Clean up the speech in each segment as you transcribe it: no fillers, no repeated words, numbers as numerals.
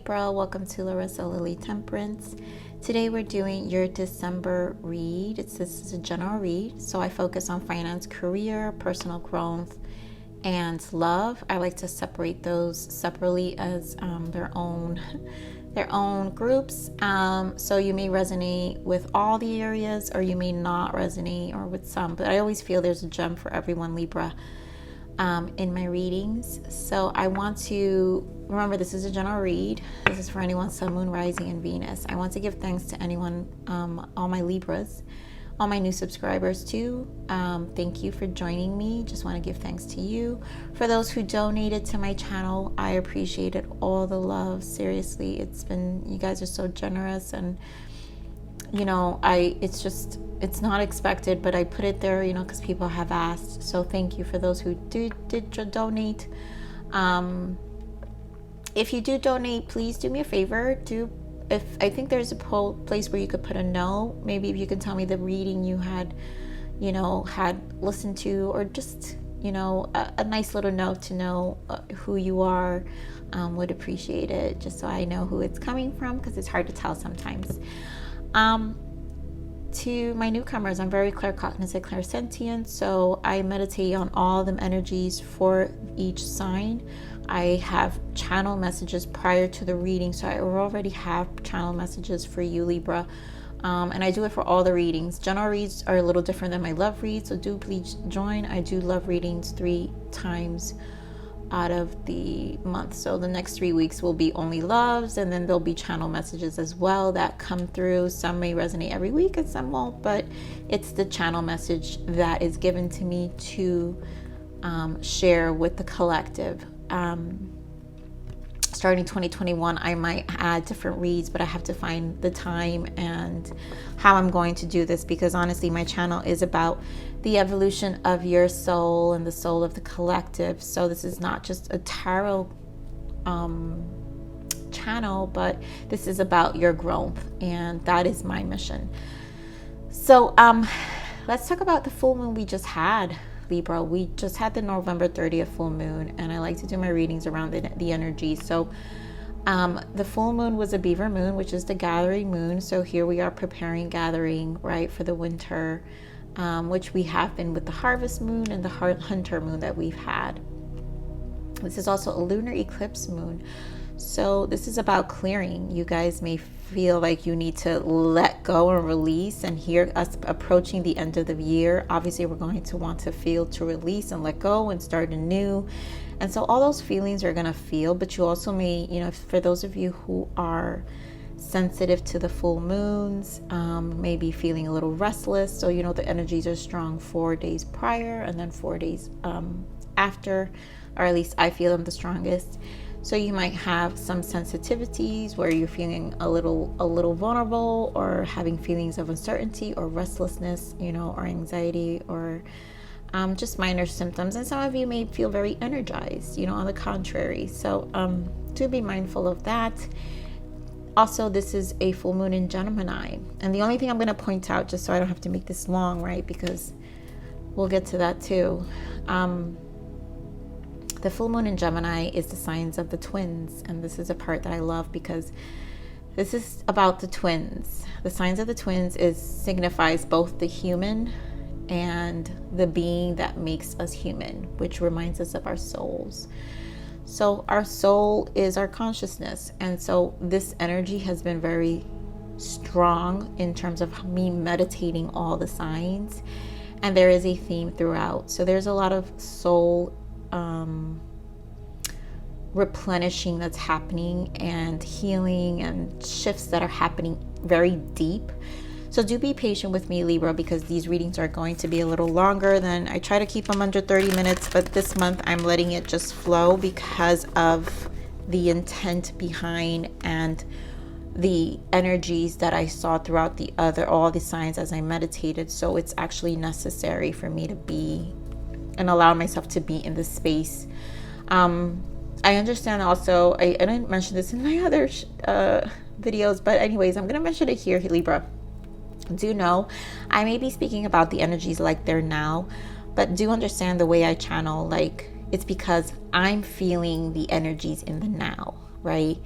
Libra, welcome to Larisa Lili Temperance. Today we're doing your December read. This is a general read, so I focus on finance, career, personal growth, and love. I like to separate those separately as their own groups. So you may resonate with all the areas, or you may not resonate, or with some. But I always feel there's a gem for everyone, Libra, in my readings. So I want to remember, this is a general read. This is for anyone, Sun, Moon, Rising, and Venus. I want to give thanks to anyone, all my Libras, all my new subscribers too. Thank you for joining me. Just want to give thanks to you. For those who donated to my channel, I appreciated all the love. Seriously, you guys are so generous, and it's not expected, but I put it there, because people have asked. So thank you for those who did donate. If you do donate, please do me a favor. I think there's a place where you could put a note. Maybe if you can tell me the reading you had listened to, or just, a nice little note to know who you are. Would appreciate it, just so I know who it's coming from, because it's hard to tell sometimes. To my newcomers, I'm very claircognizant, clairsentient, so I meditate on all the energies for each sign. I have channel messages prior to the reading, so I already have channel messages for you, Libra, and I do it for all the readings. General reads are a little different than my love reads, so do please join. I do love readings 3 times out of the month, so the next 3 weeks will be only loves, and then there'll be channel messages as well that come through. Some may resonate every week and some won't, but it's the channel message that is given to me to share with the collective. Starting 2021, I might add different reads, but I have to find the time and how I'm going to do this, because honestly, my channel is about the evolution of your soul and the soul of the collective. So this is not just a tarot channel, but this is about your growth, and that is my mission. So let's talk about the full moon we just had, Libra. We just had the November 30th full moon, and I like to do my readings around the energy. So the full moon was a beaver moon, which is the gathering moon. So here we are preparing gathering, right, for the winter, which we have been with the harvest moon and the hunter moon that we've had. This is also a lunar eclipse moon. So this is about clearing. You guys may feel like you need to let go and release, and here, us approaching the end of the year, obviously we're going to want to feel to release and let go and start anew. And so all those feelings are going to feel, but you also may, for those of you who are sensitive to the full moons, maybe feeling a little restless. So the energies are strong 4 days prior, and then 4 days after, or at least I feel them the strongest. So you might have some sensitivities where you're feeling a little vulnerable, or having feelings of uncertainty or restlessness, or anxiety, or just minor symptoms. And some of you may feel very energized, on the contrary. So do be mindful of that. Also, this is a full moon in Gemini. And the only thing I'm going to point out, just so I don't have to make this long, right, because we'll get to that too. The full moon in Gemini is the signs of the twins, and this is a part that I love, because this is about the twins. The signs of the twins signifies both the human and the being that makes us human, which reminds us of our souls. So our soul is our consciousness, and so this energy has been very strong in terms of me meditating all the signs, and there is a theme throughout. So there's a lot of soul replenishing that's happening, and healing and shifts that are happening very deep. So do be patient with me, Libra, because these readings are going to be a little longer than I try to keep them under 30 minutes, but this month I'm letting it just flow because of the intent behind and the energies that I saw throughout all the signs as I meditated. So it's actually necessary for me to be and allow myself to be in this space. I understand also, I didn't mention this in my other videos, but anyways, I'm going to mention it here, Libra. Do know I may be speaking about the energies like they're now, but do understand the way I channel, like, it's because I'm feeling the energies in the now, right?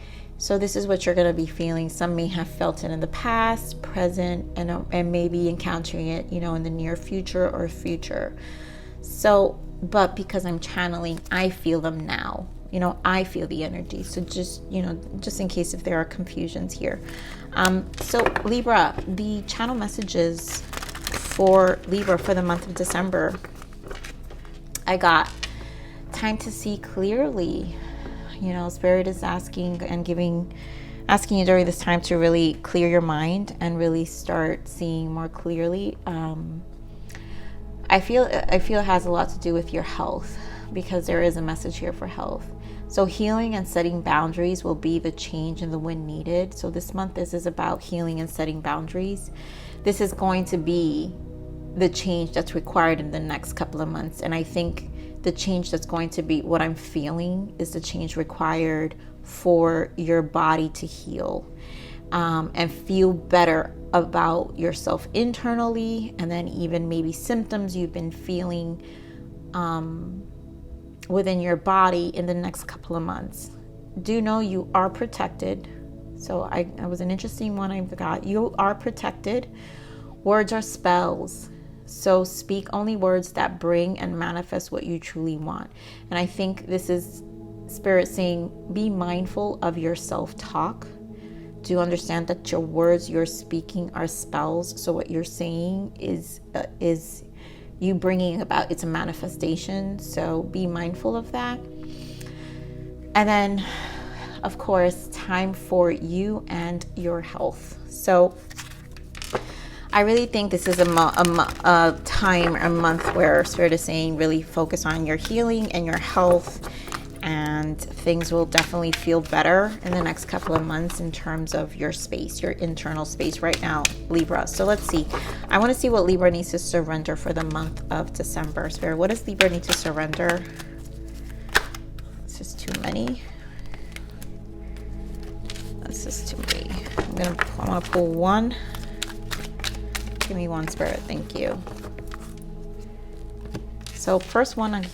So this is what you're going to be feeling. Some may have felt it in the past, present, and maybe encountering it, in the near future or future. So, but because I'm channeling, I feel them now. I feel the energy. So just in case if there are confusions here. So Libra, the channel messages for Libra for the month of December, I got time to see clearly. Spirit is asking you during this time to really clear your mind and really start seeing more clearly. I feel it has a lot to do with your health, because there is a message here for health. So healing and setting boundaries will be the change and the wind needed. So this month, this is about healing and setting boundaries. This is going to be the change that's required in the next couple of months. And I think the change that's going to be what I'm feeling is the change required for your body to heal and feel better about yourself internally, and then even maybe symptoms you've been feeling within your body in the next couple of months. Do know you are protected. So I was an interesting one I forgot. You are protected. Words are spells. So speak only words that bring and manifest what you truly want. And I think this is Spirit saying, be mindful of your self-talk. Do understand that your words you're speaking are spells. So what you're saying is you bringing about, it's a manifestation. So be mindful of that. And then, of course, time for you and your health. So I really think this is a month where Spirit is saying really focus on your healing and your health, and things will definitely feel better in the next couple of months in terms of your space, your internal space right now, Libra. So let's see. I want to see what Libra needs to surrender for the month of December. Spirit, what does Libra need to surrender? This is too many. This is too many. I want to pull one. Give me one, Spirit. Thank you. So first one,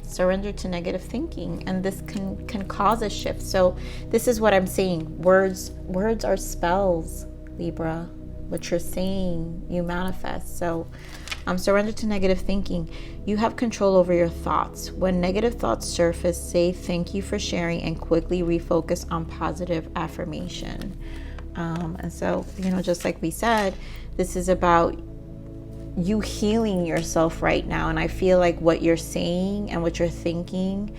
surrender to negative thinking, and this can cause a shift. So this is what I'm saying. Words are spells, Libra. What you're saying, you manifest. So surrender to negative thinking. You have control over your thoughts. When negative thoughts surface, say thank you for sharing and quickly refocus on positive affirmation. And so, just like we said, this is about you healing yourself right now. And I feel like what you're saying and what you're thinking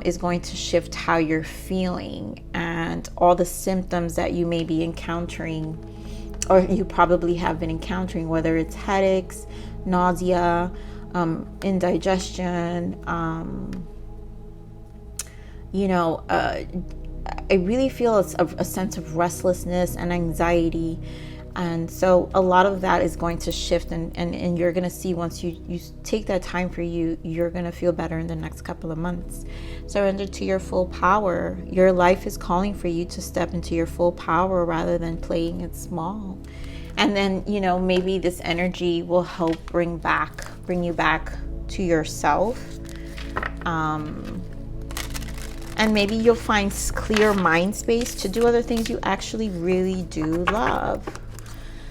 is going to shift how you're feeling, and all the symptoms that you may be encountering, or you probably have been encountering, whether it's headaches, nausea, indigestion, I really feel a sense of restlessness and anxiety. And so a lot of that is going to shift, and you're going to see once you take that time for you, you're going to feel better in the next couple of months. Surrender to your full power. Your life is calling for you to step into your full power rather than playing it small. And then, maybe this energy will help bring you back to yourself. And maybe you'll find clear mind space to do other things you actually really do love.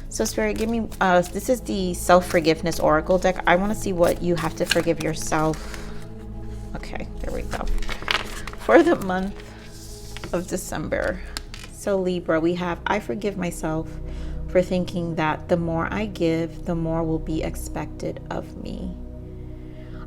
So Spirit, give me, this is the Self-Forgiveness Oracle deck. I want to see what you have to forgive yourself. Okay, there we go. For the month of December. So Libra, we have, I forgive myself for thinking that the more I give, the more will be expected of me.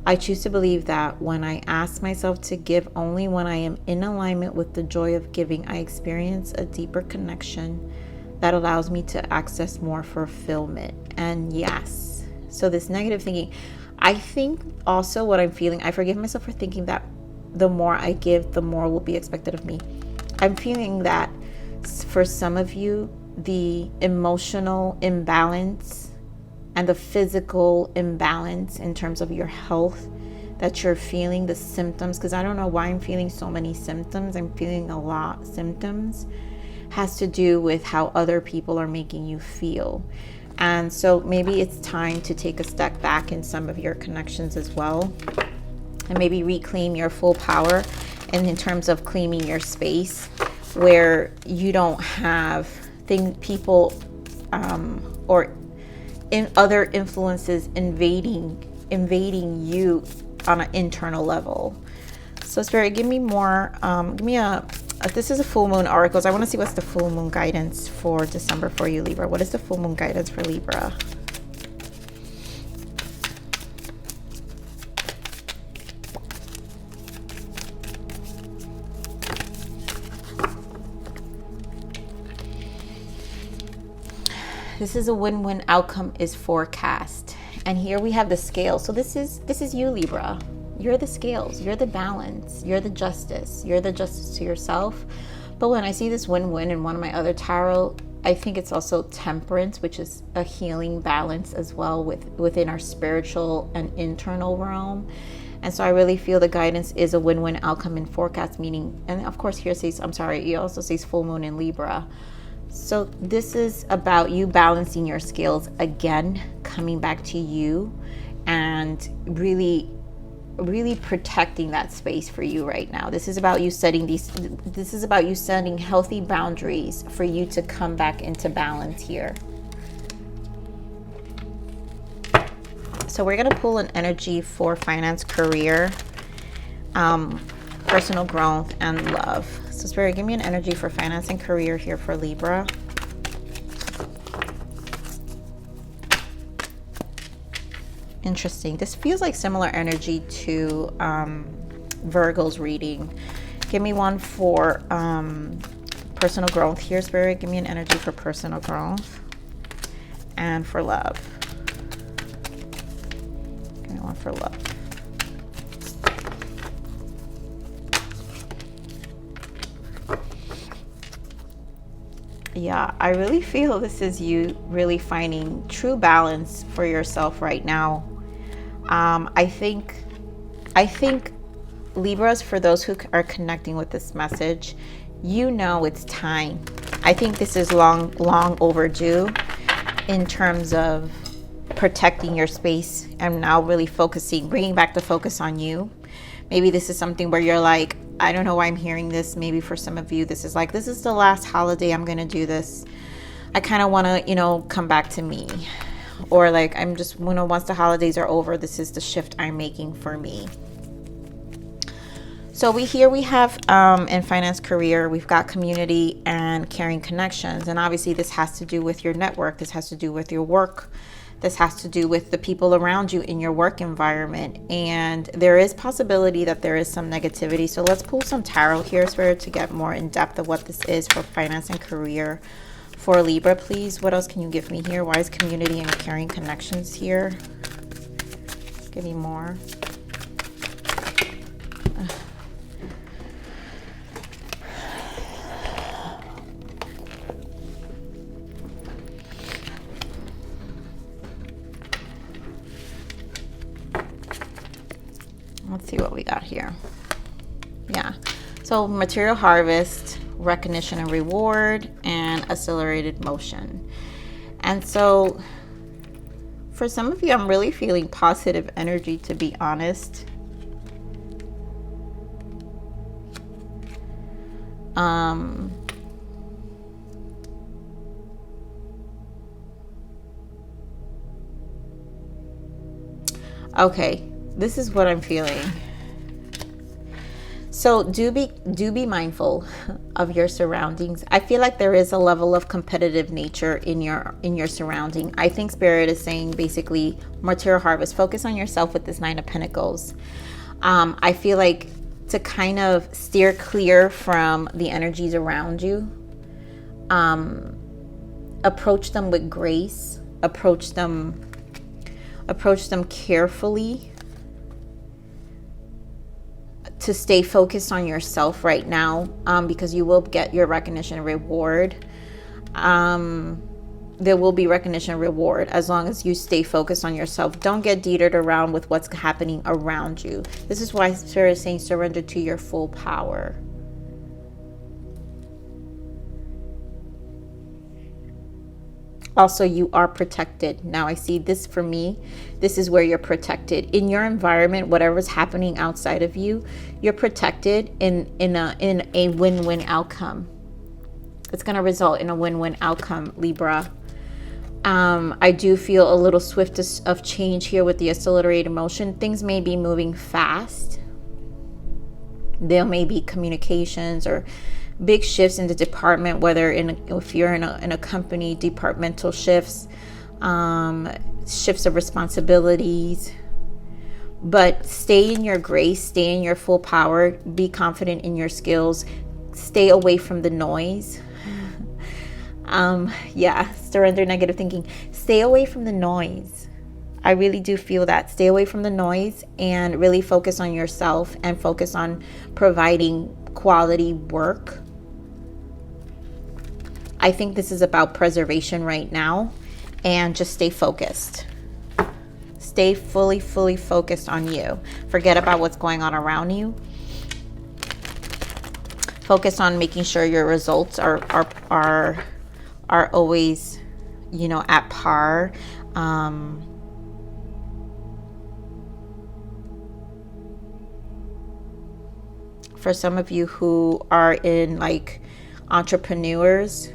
I choose to believe that when I ask myself to give only when I am in alignment with the joy of giving, I experience a deeper connection that allows me to access more fulfillment. And yes, so this negative thinking, I think also what I'm feeling, I forgive myself for thinking that the more I give, the more will be expected of me. I'm feeling that for some of you, the emotional imbalance and the physical imbalance in terms of your health that you're feeling, the symptoms, because I don't know why I'm feeling so many symptoms. I'm feeling a lot of symptoms, has to do with how other people are making you feel. And so maybe it's time to take a step back in some of your connections as well, and maybe reclaim your full power, and in terms of claiming your space. where you don't have people or in other influences invading you on an internal level. So Spirit, give me more, give me this is a full moon oracles. I want to see what's the full moon guidance for December for you, Libra. What is the full moon guidance for Libra? This is a win-win outcome is forecast. And here we have the scale. So this is you, Libra. You're the scales, you're the balance, you're the justice to yourself. But when I see this win-win in one of my other tarot, I think it's also temperance, which is a healing balance as well within our spiritual and internal realm. And so I really feel the guidance is a win-win outcome in forecast, meaning, and of course here says, I'm sorry, it also says full moon in Libra. So this is about you balancing your scales again, coming back to you and really protecting that space for you right now. This is about you setting healthy boundaries for you to come back into balance here. So we're going to pull an energy for finance, career, personal growth, and love. So Spirit, give me an energy for finance and career here for Libra. Interesting. This feels like similar energy to Virgo's reading. Give me one for personal growth here, Spirit. Give me an energy for personal growth and for love. Give me one for love. Yeah, I really feel this is you really finding true balance for yourself right now. I think Libras, for those who are connecting with this message, you know it's time. I think this is long overdue in terms of protecting your space and now really bringing back the focus on you. Maybe this is something where you're like, I don't know why I'm hearing this. Maybe for some of you, this is the last holiday I'm going to do this. I kind of want to, come back to me. Or like, I'm just, once the holidays are over, this is the shift I'm making for me. So we have in finance, career, we've got community and caring connections. And obviously this has to do with your network. This has to do with your work. This has to do with the people around you in your work environment. And there is possibility that there is some negativity. So let's pull some tarot here, Spirit, to get more in depth of what this is for finance and career for Libra, please. What else can you give me here? Why is community and caring connections here? Give me more. Let's see what we got here. Yeah, so material harvest, recognition and reward, and accelerated motion. And so for some of you, I'm really feeling positive energy, to be honest. Okay, this is what I'm feeling. So do be mindful of your surroundings. I feel like there is a level of competitive nature in your surrounding. I think Spirit is saying basically material harvest. Focus on yourself with this 9 of Pentacles. I feel like to kind of steer clear from the energies around you. Approach them with grace. Approach them carefully. To stay focused on yourself right now, because you will get your recognition and reward. There will be recognition and reward as long as you stay focused on yourself. Don't get teetered around with what's happening around you. This is why Spirit is saying surrender to your full power. Also, you are protected. Now I see this for me. This is where you're protected. In your environment, whatever's happening outside of you, you're protected in a win-win outcome. It's going to result in a win-win outcome, Libra. I do feel a little swift of change here with the accelerated motion. Things may be moving fast. There may be communications or big shifts in the department, whether if you're in a company, departmental shifts, shifts of responsibilities. But stay in your grace, stay in your full power, be confident in your skills, stay away from the noise. Surrender negative thinking. Stay away from the noise. I really do feel that. Stay away from the noise and really focus on yourself and focus on providing quality work. I think this is about preservation right now, and just stay focused. Stay fully focused on you. Forget about what's going on around you. Focus on making sure your results are always, at par. For some of you who are in like entrepreneurs,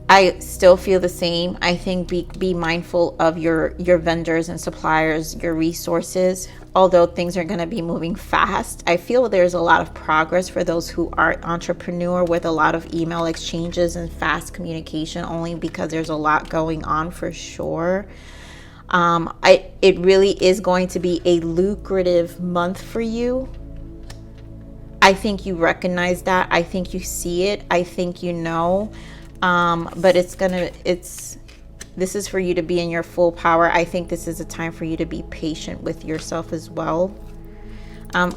I still feel the same. I think be mindful of your vendors and suppliers, your resources. Although things are going to be moving fast, I feel there's a lot of progress for those who are entrepreneur, with a lot of email exchanges and fast communication, only because there's a lot going on for sure. It really is going to be a lucrative month for you. I think you recognize that. I think you see it. I think you know. But this is for you to be in your full power. I think this is a time for you to be patient with yourself as well.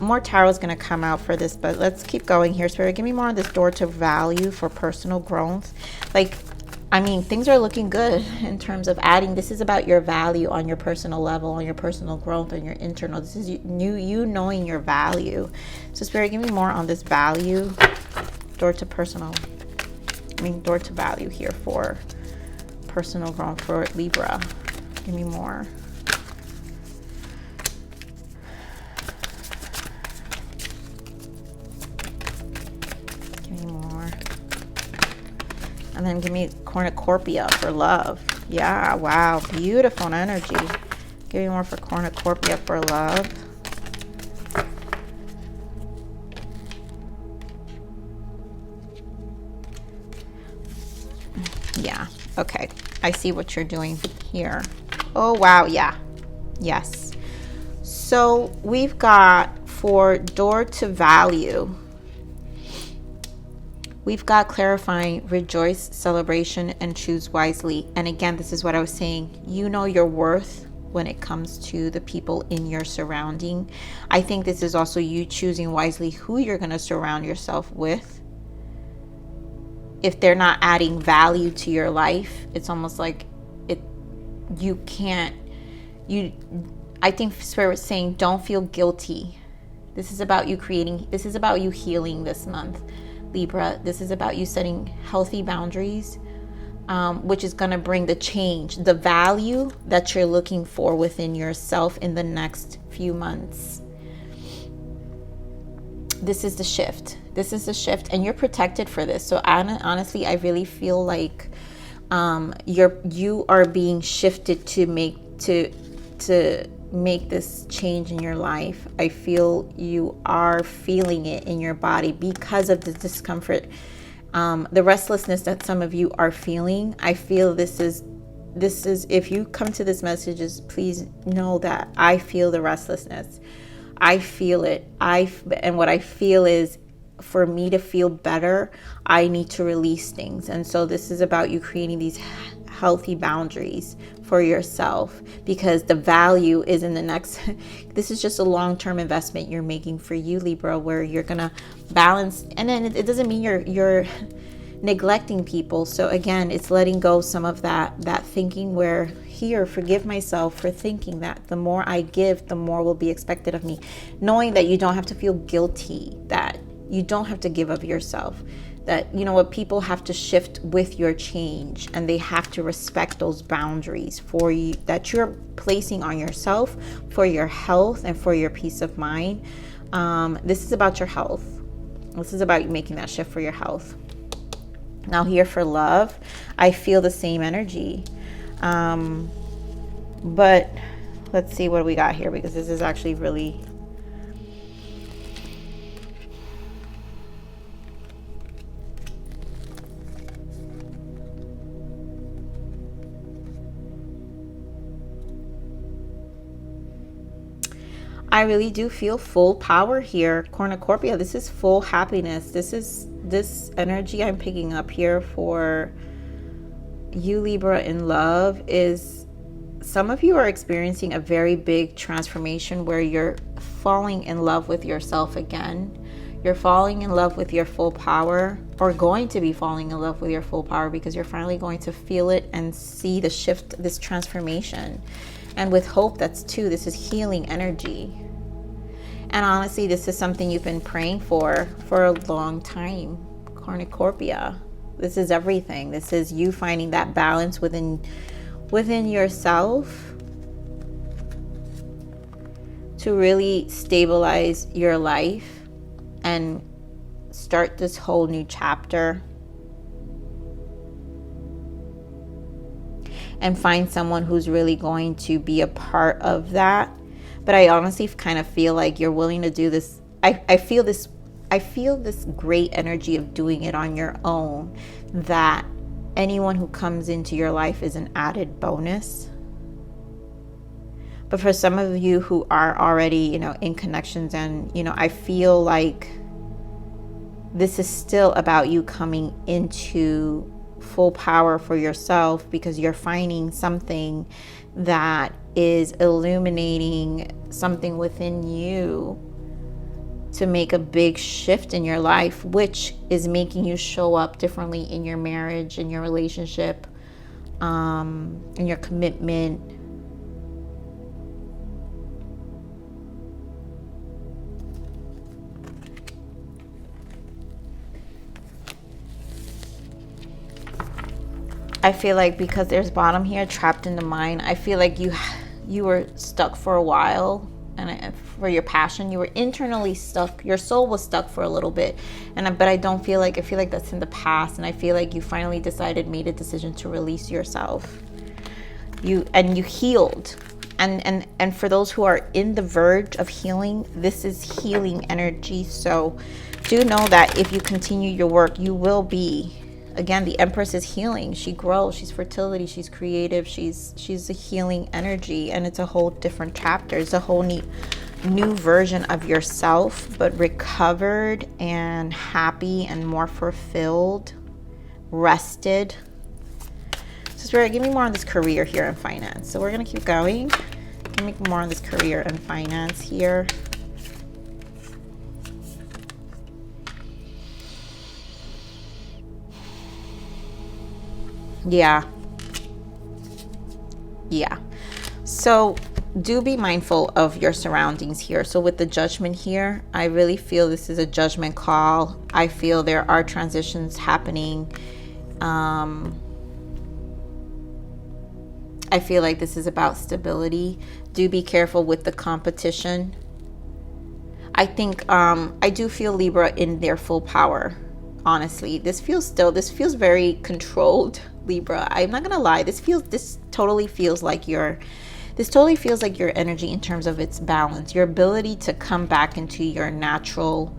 More tarot is going to come out for this, but let's keep going here. Spirit, give me more on this door to value for personal growth. Things are looking good in terms of adding. This is about your value on your personal level, on your personal growth, on your internal. This is you knowing your value. So Spirit, give me more on this value. Door to value here for personal growth for Libra. Give me more. Give me more. And then give me cornucopia for love. Yeah, wow, beautiful energy. Give me more for cornucopia for love. Yeah, okay. I see what you're doing here. Oh, wow, yeah. Yes. So we've got for door to value, we've got clarifying, rejoice, celebration, and choose wisely. And again, this is what I was saying. You know your worth when it comes to the people in your surrounding. I think this is also you choosing wisely who you're going to surround yourself with. If they're not adding value to your life, it's almost like I think Spirit's saying, don't feel guilty. This is about you this is about you healing this month, Libra. This is about you setting healthy boundaries, which is going to bring the change, the value that you're looking for within yourself in the next few months. This is the shift. This is the shift, and you're protected for this. So honestly, I really feel like you are being shifted to make this change in your life. I feel you are feeling it in your body because of the discomfort, the restlessness that some of you are feeling. I feel this is if you come to this messages, please know that I feel the restlessness. I feel it. And what I feel is, for me to feel better, I need to release things. And so this is about you creating these healthy boundaries for yourself, because the value is in the next. This is just a long-term investment you're making for you, Libra, where you're gonna balance. And then it doesn't mean you're neglecting people. So again, it's letting go some of that thinking where, here, forgive myself for thinking that the more I give, the more will be expected of me. Knowing that you don't have to feel guilty, that you don't have to give of yourself, that, you know what, people have to shift with your change, and they have to respect those boundaries for you that you're placing on yourself for your health and for your peace of mind. This is about your health. This is about you making that shift for your health. Now here for love, I feel the same energy. But let's see what we got here, because this is actually really... I really do feel full power here, cornucopia. This is full happiness. This energy I'm picking up here for you, Libra, in love is, some of you are experiencing a very big transformation where you're falling in love with yourself again. You're falling in love with your full power, or going to be falling in love with your full power, because you're finally going to feel it and see the shift, this transformation. And with hope, that's too, this is healing energy. And honestly, this is something you've been praying for a long time, cornucopia. This is everything. This is you finding that balance within yourself to really stabilize your life and start this whole new chapter. And find someone who's really going to be a part of that. But I honestly kind of feel like you're willing to do this. I feel this great energy of doing it on your own, that anyone who comes into your life is an added bonus. But for some of you who are already, in connections, and, I feel like this is still about you coming into full power for yourself, because you're finding something that is illuminating something within you to make a big shift in your life, which is making you show up differently in your marriage, in your relationship, in your commitment. I feel like because there's bottom here, trapped in the mind, I feel like you were stuck for a while, and for your passion, you were internally stuck. Your soul was stuck for a little bit, but I feel like that's in the past, and I feel like you finally made a decision to release yourself. You healed, and for those who are in the verge of healing, this is healing energy. So do know that if you continue your work, you will be. Again, the Empress is healing. She grows. She's fertility. She's creative. She's a healing energy, and it's a whole different chapter. It's a whole new version of yourself, but recovered and happy and more fulfilled, rested. So Spirit, give me more on this career here and finance. So we're gonna keep going. Give me more on this career and finance here. Yeah. So do be mindful of your surroundings here. So with the Judgment here, I really feel this is a judgment call. I feel there are transitions happening. I feel like this is about stability. Do be careful with the competition. I think I do feel Libra in their full power. Honestly, this feels very controlled, Libra. I'm not gonna lie. This totally feels like your energy in terms of its balance, your ability to come back into your natural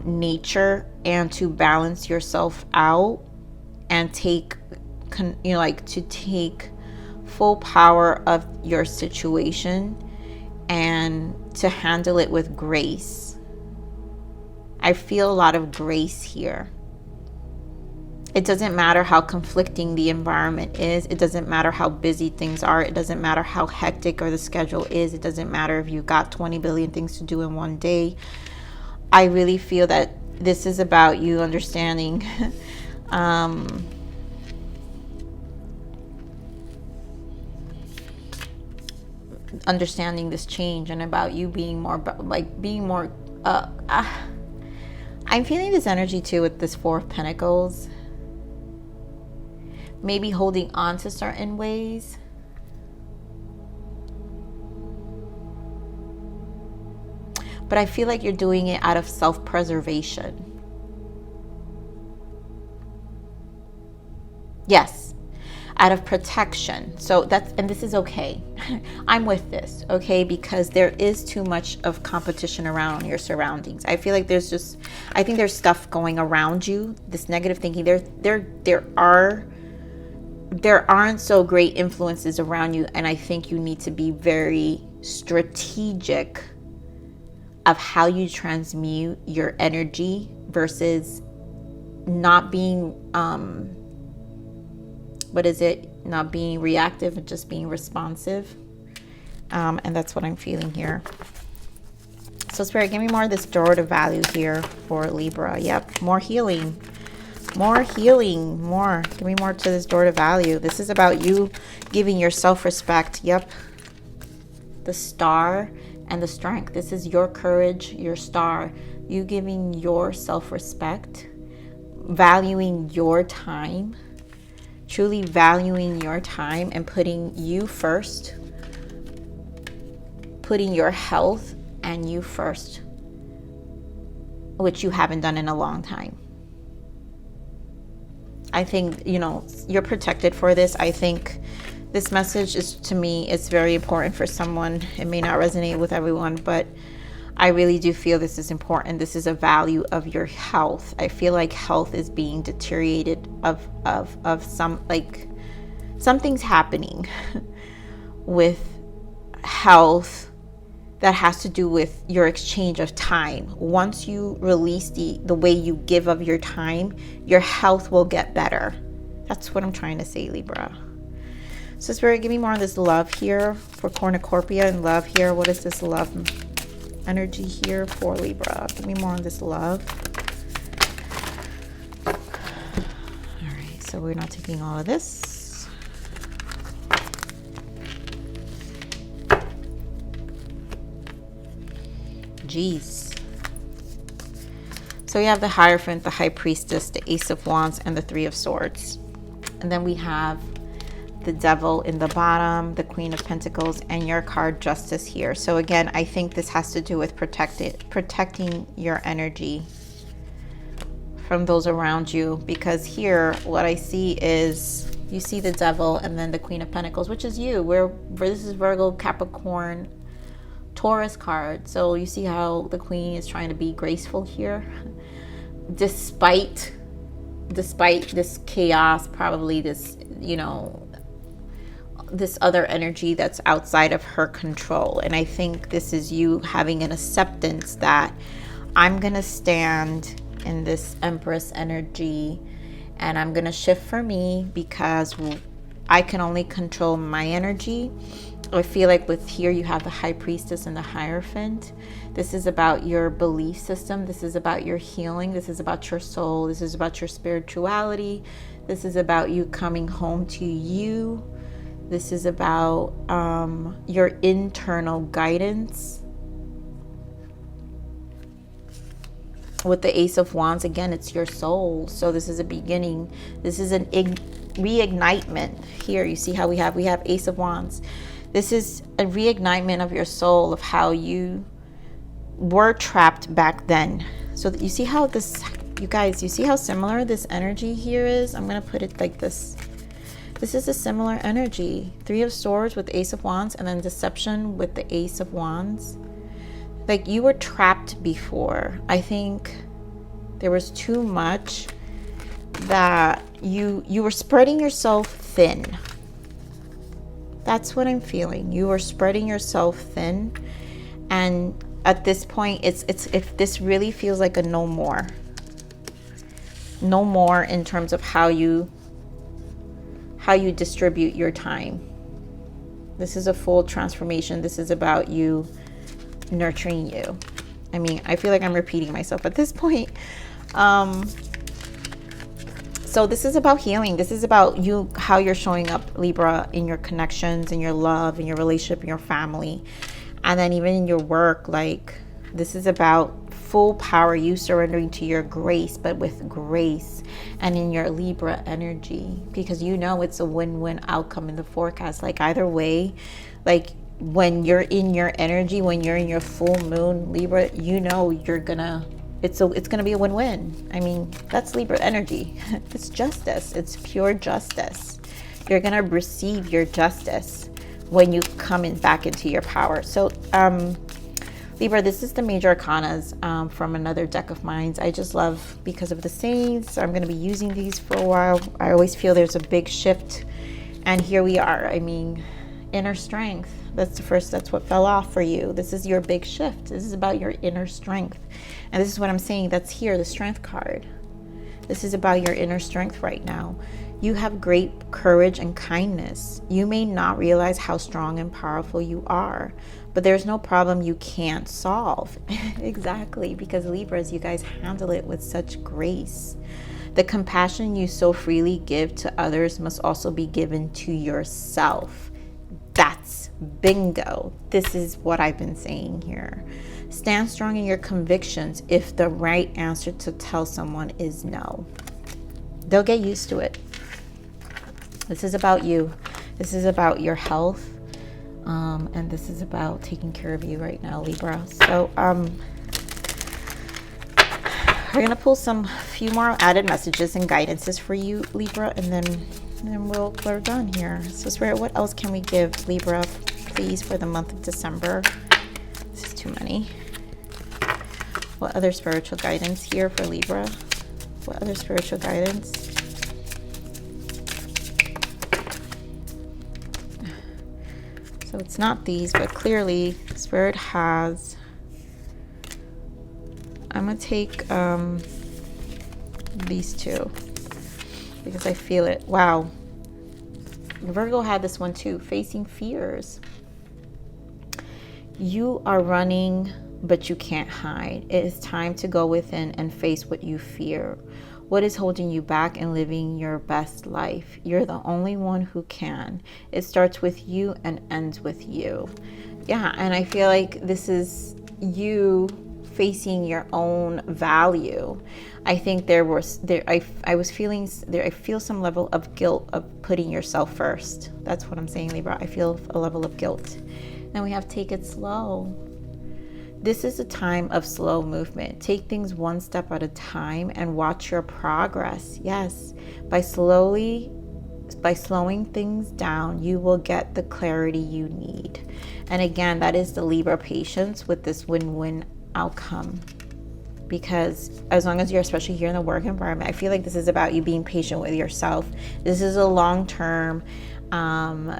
nature and to balance yourself out and take full power of your situation and to handle it with grace. I feel a lot of grace here. It doesn't matter how conflicting the environment is. It doesn't matter how busy things are. It doesn't matter how hectic or the schedule is. It doesn't matter if you got 20 billion things to do in one day. I really feel that this is about you understanding understanding this change, and about you being more I'm feeling this energy too with this Four of Pentacles. Maybe holding on to certain ways. But I feel like you're doing it out of self-preservation. Yes, out of protection. So that's, and this is okay. I'm with this, okay? Because there is too much of competition around your surroundings. I feel like there's just, I think there's stuff going around you, this negative thinking. There aren't so great influences around you, and I think you need to be very strategic of how you transmute your energy versus not being not being reactive and just being responsive. And that's what I'm feeling here. So Spirit, give me more of this door to value here for Libra. Yep, more healing. More healing, more. Give me more to this door to value. This is about you giving your self-respect. Yep. The star and the strength. This is your courage, your star. You giving your self-respect, valuing your time, truly valuing your time and putting you first, putting your health and you first, which you haven't done in a long time. I think, you know, you're protected for this. I think this message is, to me, it's very important for someone. It may not resonate with everyone, but I really do feel this is important. This is a value of your health. I feel like health is being deteriorated of some, like, something's happening with health that has to do with your exchange of time. Once you release the way you give of your time, your health will get better. That's what I'm trying to say, Libra. So Spirit, give me more of this love here for cornucopia and love here. What is this love energy here for Libra? Give me more on this love. All right, so we're not taking all of this. Jeez. So we have the Hierophant, the High Priestess, the Ace of Wands, and the Three of Swords. And then we have the Devil in the bottom, the Queen of Pentacles, and your card Justice here. So again, I think this has to do with protecting your energy from those around you. Because here, what I see is, you see the Devil and then the Queen of Pentacles, which is you. This is Virgo, Capricorn, Taurus card. So you see how the Queen is trying to be graceful here, despite this chaos, probably this, you know, this other energy that's outside of her control. And I think this is you having an acceptance that I'm gonna stand in this Empress energy and I'm gonna shift for me because I can only control my energy. I feel like with here you have the High Priestess and the Hierophant. This is about your belief system. This is about your healing. This is about your soul. This is about your spirituality. This is about you coming home to you. This is about your internal guidance. With the Ace of Wands, again, it's your soul. So this is a beginning. This is an reignitement. Here, you see how we have Ace of Wands. This is a reignitement of your soul, of how you were trapped back then. So you see how this, you guys, you see how similar this energy here is? I'm going to put it like this. This is a similar energy. Three of Swords with Ace of Wands, and then Deception with the Ace of Wands. Like, you were trapped before. I think there was too much that you were spreading yourself thin. That's what I'm feeling. You are spreading yourself thin, and at this point, if this really feels like a no more in terms of how you distribute your time. This is a full transformation. This is about you nurturing you. I mean, I feel like I'm repeating myself at this point. So this is about healing. This is about you, how you're showing up, Libra, in your connections, in your love, in your relationship, in your family, and then even in your work. Like, this is about full power, you surrendering to your grace, but with grace, and in your Libra energy, because you know it's a win-win outcome in the forecast. Like, either way, like when you're in your energy, when you're in your full moon, Libra, you know you're gonna it's going to be a win-win. I mean, that's Libra energy. It's justice. It's pure justice. You're going to receive your justice when you come back into your power. So, Libra, this is the major arcanas from another deck of mine. I just love because of the saints. I'm going to be using these for a while. I always feel there's a big shift. And here we are. I mean, inner strength. That's what fell off for you. This is your big shift. This is about your inner strength. And this is what I'm saying. That's here, the strength card. This is about your inner strength right now. You have great courage and kindness. You may not realize how strong and powerful you are, but there's no problem you can't solve. Exactly, because Libras, you guys handle it with such grace. The compassion you so freely give to others must also be given to yourself. That's bingo. This is what I've been saying here. Stand strong in your convictions if the right answer to tell someone is no. They'll get used to it. This is about you. This is about your health. And this is about taking care of you right now, Libra. So we're going to pull some few more added messages and guidances for you, Libra, and then we're done here. So Spirit, what else can we give Libra, please, for the month of December? This is too many. What other spiritual guidance here for Libra? What other spiritual guidance? So it's not these, but clearly Spirit has. I'm going to take these two because I feel it. Wow. Virgo had this one too, facing fears. You are running, but you can't hide. It is time to go within and face what you fear. What is holding you back and living your best life? You're the only one who can. It starts with you and ends with you. Yeah, and I feel like this is you facing your own value. I think I feel some level of guilt of putting yourself first. That's what I'm saying, Libra. I feel a level of guilt. Then we have take it slow. This is a time of slow movement. Take things one step at a time and watch your progress. Yes, by slowing things down, you will get the clarity you need. And again, that is the Libra patience with this win-win outcome. Because as long as you're, especially here in the work environment, I feel like this is about you being patient with yourself. This is a long-term,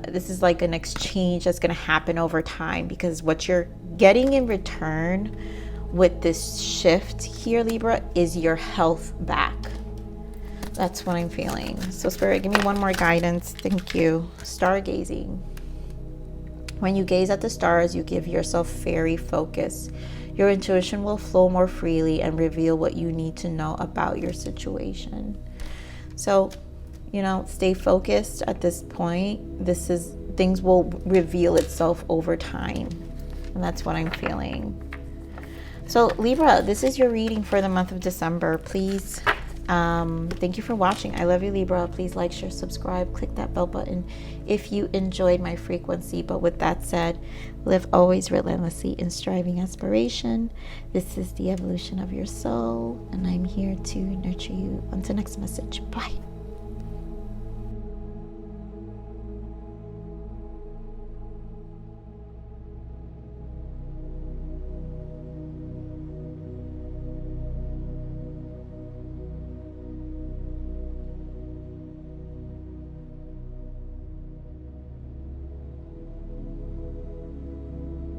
this is like an exchange that's going to happen over time, because what you're getting in return with this shift here, Libra, is your health back. That's what I'm feeling. So Spirit, give me one more guidance. Thank you. Stargazing. When you gaze at the stars, you give yourself fairy focus. Your intuition will flow more freely and reveal what you need to know about your situation. So, stay focused at this point. Things will reveal itself over time. And that's what I'm feeling. So Libra, this is your reading for the month of December. Please, thank you for watching. I love you, Libra. Please like, share, subscribe, click that bell button if you enjoyed my frequency. But with that said, live always relentlessly in striving aspiration. This is the evolution of your soul, and I'm here to nurture you. Until next message. Bye.